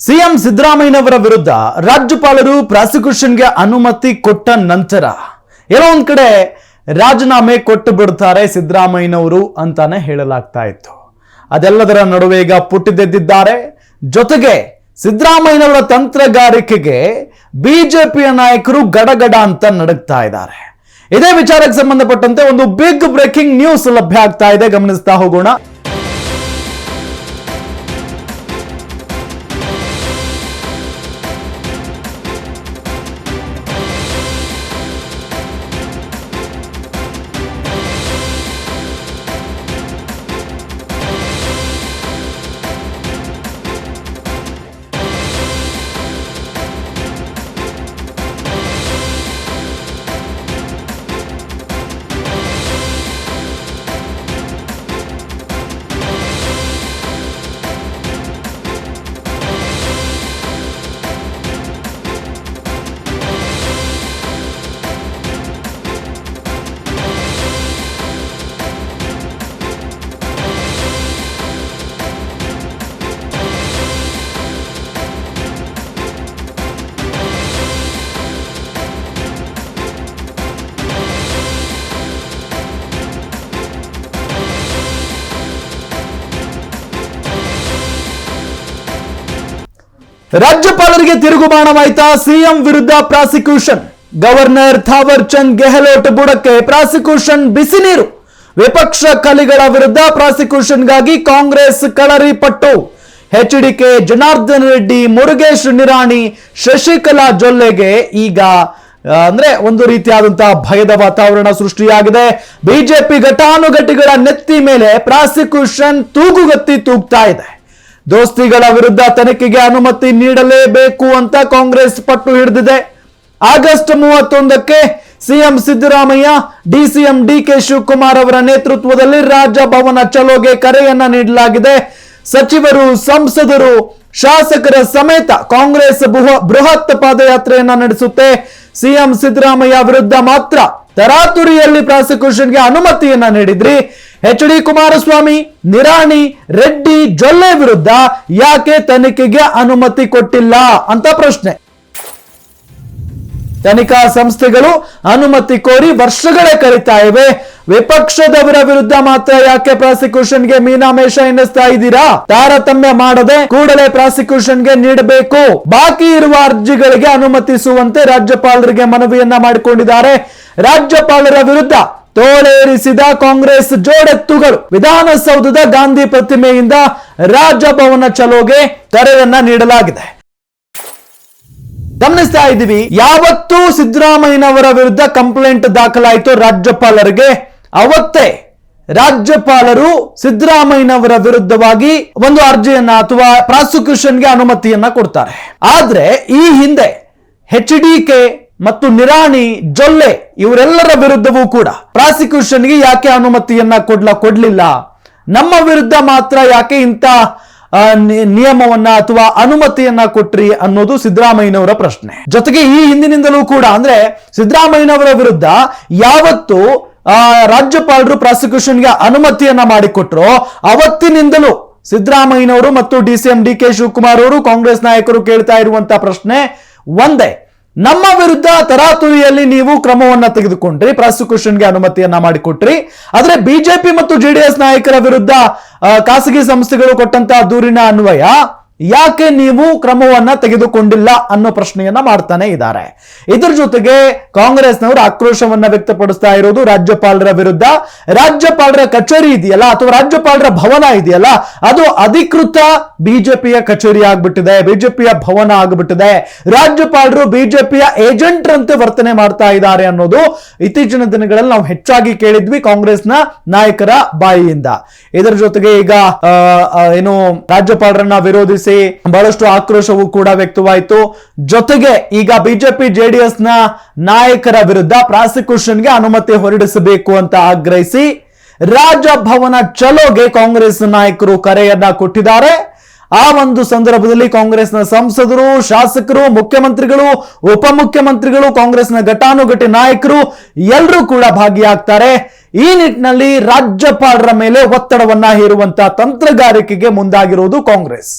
CM ಸಿದ್ದರಾಮಯ್ಯನವರ ವಿರುದ್ಧ ರಾಜ್ಯಪಾಲರು ಪ್ರಾಸಿಕ್ಯೂಷನ್ಗೆ ಅನುಮತಿ ಕೊಟ್ಟ ನಂತರ ಏನೋ ಒಂದ್ ಕಡೆ ರಾಜೀನಾಮೆ ಕೊಟ್ಟು ಬಿಡ್ತಾರೆ ಸಿದ್ದರಾಮಯ್ಯನವರು ಅಂತಾನೆ ಹೇಳಲಾಗ್ತಾ ಇತ್ತು. ಅದೆಲ್ಲದರ ನಡುವೆ ಈಗ ಪುಟ್ಟಿದೆದ್ದಿದ್ದಾರೆ. ಜೊತೆಗೆ ಸಿದ್ದರಾಮಯ್ಯನವರ ತಂತ್ರಗಾರಿಕೆಗೆ ಬಿಜೆಪಿಯ ನಾಯಕರು ಗಡಗಡ ಅಂತ ನಡುಗ್ತಾ ಇದ್ದಾರೆ. ಇದೇ ವಿಚಾರಕ್ಕೆ ಸಂಬಂಧಪಟ್ಟಂತೆ ಒಂದು ಬಿಗ್ ಬ್ರೇಕಿಂಗ್ ನ್ಯೂಸ್ ಲಭ್ಯ ಆಗ್ತಾ ಇದೆ, ಗಮನಿಸ್ತಾ ಹೋಗೋಣ. ರಾಜ್ಯಪಾಲರಿಗೆ ತಿರುಗುಬಾಣವಾಯ್ತಾ? ಸಿಎಂ ವಿರುದ್ಧ ಪ್ರಾಸಿಕ್ಯೂಷನ್. ಗವರ್ನರ್ ಥಾವರ್ ಚಂದ್ ಗೆಹ್ಲೋಟ್ ಬುಡಕ್ಕೆ ಪ್ರಾಸಿಕ್ಯೂಷನ್ ಬಿಸಿ ನೀರು. ವಿಪಕ್ಷ ಕಲಿಗಳ ವಿರುದ್ಧ ಪ್ರಾಸಿಕ್ಯೂಷನ್ಗಾಗಿ ಕಾಂಗ್ರೆಸ್ ಕಳರಿ ಪಟ್ಟು. ಎಚ್ಡಿಕೆ, ಜನಾರ್ದನ್ ರೆಡ್ಡಿ, ಮುರುಗೇಶ್ ನಿರಾಣಿ, ಶಶಿಕಲಾ ಜೊಲ್ಲೆಗೆ ಈಗ ಅಂದ್ರೆ ಒಂದು ರೀತಿಯಾದಂತಹ ಭಯದ ವಾತಾವರಣ ಸೃಷ್ಟಿಯಾಗಿದೆ. ಬಿಜೆಪಿ ಘಟಾನುಘಟಿಗಳ ನೆತ್ತಿ ಮೇಲೆ ಪ್ರಾಸಿಕ್ಯೂಷನ್ ತೂಗುಗತ್ತಿ ತೂಗ್ತಾ ಇದೆ. ದೋಸ್ತಿಗಳ ವಿರುದ್ಧ ತನಿಖೆಗೆ ಅನುಮತಿ ನೀಡಲೇಬೇಕು ಅಂತ ಕಾಂಗ್ರೆಸ್ ಪಟ್ಟು ಹಿಡಿದಿದೆ. ಆಗಸ್ಟ್ 31ಕ್ಕೆ CM Siddaramaiah, DCM DK Shivakumar ಅವರ ನೇತೃತ್ವದಲ್ಲಿ ರಾಜಭವನ ಚಲೋಗೆ ಕರೆಯನ್ನ ನೀಡಲಾಗಿದೆ. ಸಚಿವರು, ಸಂಸದರು, ಶಾಸಕರ ಸಮೇತ ಕಾಂಗ್ರೆಸ್ ಬೃಹತ್ ಪಾದಯಾತ್ರೆಯನ್ನ ನಡೆಸುತ್ತೆ. ಸಿಎಂ ಸಿದ್ದರಾಮಯ್ಯ ವಿರುದ್ಧ ಮಾತ್ರ ತರಾತುರಿಯಲ್ಲಿ ಪ್ರಾಸಿಕ್ಯೂಷನ್ಗೆ ಅನುಮತಿಯನ್ನ ನೀಡಿದ್ರಿ. ಎಚ್.ಡಿ. ಕುಮಾರಸ್ವಾಮಿ, ನಿರಾಣಿ, ರೆಡ್ಡಿ, ಜೊಲ್ಲೆ ವಿರುದ್ಧ ಯಾಕೆ ತನಿಖೆಗೆ ಅನುಮತಿ ಕೊಟ್ಟಿಲ್ಲ ಅಂತ ಪ್ರಶ್ನೆ. ತನಿಖಾ ಸಂಸ್ಥೆಗಳು ಅನುಮತಿ ಕೋರಿ ವರ್ಷಗಳೇ ಕರೀತಾ ಇವೆ. ವಿಪಕ್ಷದವರ ವಿರುದ್ಧ ಮಾತ್ರ ಯಾಕೆ ಪ್ರಾಸಿಕ್ಯೂಷನ್ಗೆ ಮೀನಾಮೇಷ ಎನ್ನಿಸ್ತಾ ಇದ್ದೀರಾ? ತಾರತಮ್ಯ ಮಾಡದೆ ಕೂಡಲೇ ಪ್ರಾಸಿಕ್ಯೂಷನ್ಗೆ ನೀಡಬೇಕು. ಬಾಕಿ ಇರುವ ಅರ್ಜಿಗಳಿಗೆ ಅನುಮತಿಸುವಂತೆ ರಾಜ್ಯಪಾಲರಿಗೆ ಮನವಿಯನ್ನ ಮಾಡಿಕೊಂಡಿದ್ದಾರೆ. ರಾಜ್ಯಪಾಲರ ವಿರುದ್ಧ ತೋಳೇರಿಸಿದ ಕಾಂಗ್ರೆಸ್ ಜೋಡೆತ್ತುಗಳು ವಿಧಾನಸೌಧದ ಗಾಂಧಿ ಪ್ರತಿಮೆಯಿಂದ ರಾಜಭವನ ಚಲೋಗೆ ಕರೆಯನ್ನ ನೀಡಲಾಗಿದೆ. ಗಮನಿಸ್ತಾ ಇದ್ದೀವಿ, ಯಾವತ್ತೂ ಸಿದ್ದರಾಮಯ್ಯನವರ ವಿರುದ್ಧ ಕಂಪ್ಲೇಂಟ್ ದಾಖಲಾಯಿತು ರಾಜ್ಯಪಾಲರಿಗೆ, ಅವತ್ತೇ ರಾಜ್ಯಪಾಲರು ಸಿದ್ದರಾಮಯ್ಯನವರ ವಿರುದ್ಧವಾಗಿ ಒಂದು ಅರ್ಜಿಯನ್ನ ಅಥವಾ ಪ್ರಾಸಿಕ್ಯೂಷನ್ಗೆ ಅನುಮತಿಯನ್ನ ಕೊಡ್ತಾರೆ. ಆದ್ರೆ ಈ ಹಿಂದೆ ಎಚ್ಡಿಕೆ ಮತ್ತು ನಿರಾಣಿ, ಜೊಲ್ಲೆ ಇವರೆಲ್ಲರ ವಿರುದ್ಧವೂ ಕೂಡ ಪ್ರಾಸಿಕ್ಯೂಷನ್ಗೆ ಯಾಕೆ ಅನುಮತಿಯನ್ನ ಕೊಡ್ಲಿಲ್ಲ, ನಮ್ಮ ವಿರುದ್ಧ ಮಾತ್ರ ಯಾಕೆ ಇಂಥ ನಿಯಮವನ್ನ ಅಥವಾ ಅನುಮತಿಯನ್ನ ಕೊಟ್ರಿ ಅನ್ನೋದು ಸಿದ್ದರಾಮಯ್ಯನವರ ಪ್ರಶ್ನೆ. ಜೊತೆಗೆ ಈ ಹಿಂದಿನಿಂದಲೂ ಕೂಡ ಅಂದ್ರೆ ಸಿದ್ದರಾಮಯ್ಯನವರ ವಿರುದ್ಧ ಯಾವತ್ತು ರಾಜ್ಯಪಾಲರು ಪ್ರಾಸಿಕ್ಯೂಷನ್ಗೆ ಅನುಮತಿಯನ್ನ ಮಾಡಿಕೊಟ್ರೋ ಅವತ್ತಿನಿಂದಲೂ ಸಿದ್ದರಾಮಯ್ಯನವರು ಮತ್ತು ಡಿಸಿಎಂ ಡಿಕೆ ಶಿವಕುಮಾರ್ ಅವರು ಕಾಂಗ್ರೆಸ್ ನಾಯಕರು ಕೇಳ್ತಾ ಇರುವಂತಹ ಪ್ರಶ್ನೆ ಒಂದೇ, ನಮ್ಮ ವಿರುದ್ಧ ತರಾತುರಿಯಲ್ಲಿ ನೀವು ಕ್ರಮವನ್ನ ತೆಗೆದುಕೊಂಡ್ರಿ, ಪ್ರಾಸಿಕ್ಯೂಷನ್ಗೆ ಅನುಮತಿಯನ್ನ ಮಾಡಿಕೊಟ್ರಿ. ಆದ್ರೆ ಬಿಜೆಪಿ ಮತ್ತು ಜೆಡಿಎಸ್ ನಾಯಕರ ವಿರುದ್ಧ ಖಾಸಗಿ ಸಂಸ್ಥೆಗಳು ಕೊಟ್ಟಂತಹ ದೂರಿನ ಅನ್ವಯ ಯಾಕೆ ನೀವು ಕ್ರಮವನ್ನ ತೆಗೆದುಕೊಂಡಿಲ್ಲ ಅನ್ನೋ ಪ್ರಶ್ನೆಯನ್ನ ಮಾಡ್ತಾನೆ ಇದ್ದಾರೆ. ಇದರ ಜೊತೆಗೆ ಕಾಂಗ್ರೆಸ್ನವರು ಆಕ್ರೋಶವನ್ನ ವ್ಯಕ್ತಪಡಿಸ್ತಾ ಇರೋದು ರಾಜ್ಯಪಾಲರ ವಿರುದ್ಧ. ರಾಜ್ಯಪಾಲರ ಕಚೇರಿ ಇದೆಯಲ್ಲ ಅಥವಾ ರಾಜ್ಯಪಾಲರ ಭವನ ಇದೆಯಲ್ಲ ಅದು ಅಧಿಕೃತ ಬಿಜೆಪಿಯ ಕಚೇರಿ ಆಗ್ಬಿಟ್ಟಿದೆ, ಬಿಜೆಪಿಯ ಭವನ ಆಗ್ಬಿಟ್ಟಿದೆ. ರಾಜ್ಯಪಾಲರು ಬಿಜೆಪಿಯ ಏಜೆಂಟ್ರಂತೆ ವರ್ತನೆ ಮಾಡ್ತಾ ಇದ್ದಾರೆ ಅನ್ನೋದು ಇತ್ತೀಚಿನ ದಿನಗಳಲ್ಲಿ ನಾವು ಹೆಚ್ಚಾಗಿ ಕೇಳಿದ್ವಿ ಕಾಂಗ್ರೆಸ್ನ ನಾಯಕರ ಬಾಯಿಯಿಂದ. ಇದರ ಜೊತೆಗೆ ಈಗ ಏನು ರಾಜ್ಯಪಾಲರನ್ನ ವಿರೋಧಿಸಿ ಬಹಳಷ್ಟು ಆಕ್ರೋಶವೂ ಕೂಡ ವ್ಯಕ್ತವಾಯಿತು. ಜೊತೆಗೆ ಈಗ ಬಿಜೆಪಿ ಜೆಡಿಎಸ್ ನ ನಾಯಕರ ವಿರುದ್ಧ ಪ್ರಾಸಿಕ್ಯೂಷನ್ಗೆ ಅನುಮತಿ ಹೊರಡಿಸಬೇಕು ಅಂತ ಆಗ್ರಹಿಸಿ ರಾಜಭವನ ಚಲೋಗೆ ಕಾಂಗ್ರೆಸ್ ನಾಯಕರು ಕರೆಯನ್ನ ಕೊಟ್ಟಿದ್ದಾರೆ. ಆ ಒಂದು ಸಂದರ್ಭದಲ್ಲಿ ಕಾಂಗ್ರೆಸ್ನ ಸಂಸದರು, ಶಾಸಕರು, ಮುಖ್ಯಮಂತ್ರಿಗಳು, ಉಪಮುಖ್ಯಮಂತ್ರಿಗಳು, ಕಾಂಗ್ರೆಸ್ನ ಘಟಾನುಘಟಿ ನಾಯಕರು ಎಲ್ಲರೂ ಕೂಡ ಭಾಗಿಯಾಗ್ತಾರೆ. ಈ ನಿಟ್ಟಿನಲ್ಲಿ ರಾಜ್ಯಪಾಲರ ಮೇಲೆ ಒತ್ತಡವನ್ನ ಹೇರುವಂತಹ ತಂತ್ರಗಾರಿಕೆಗೆ ಮುಂದಾಗಿರುವುದು ಕಾಂಗ್ರೆಸ್.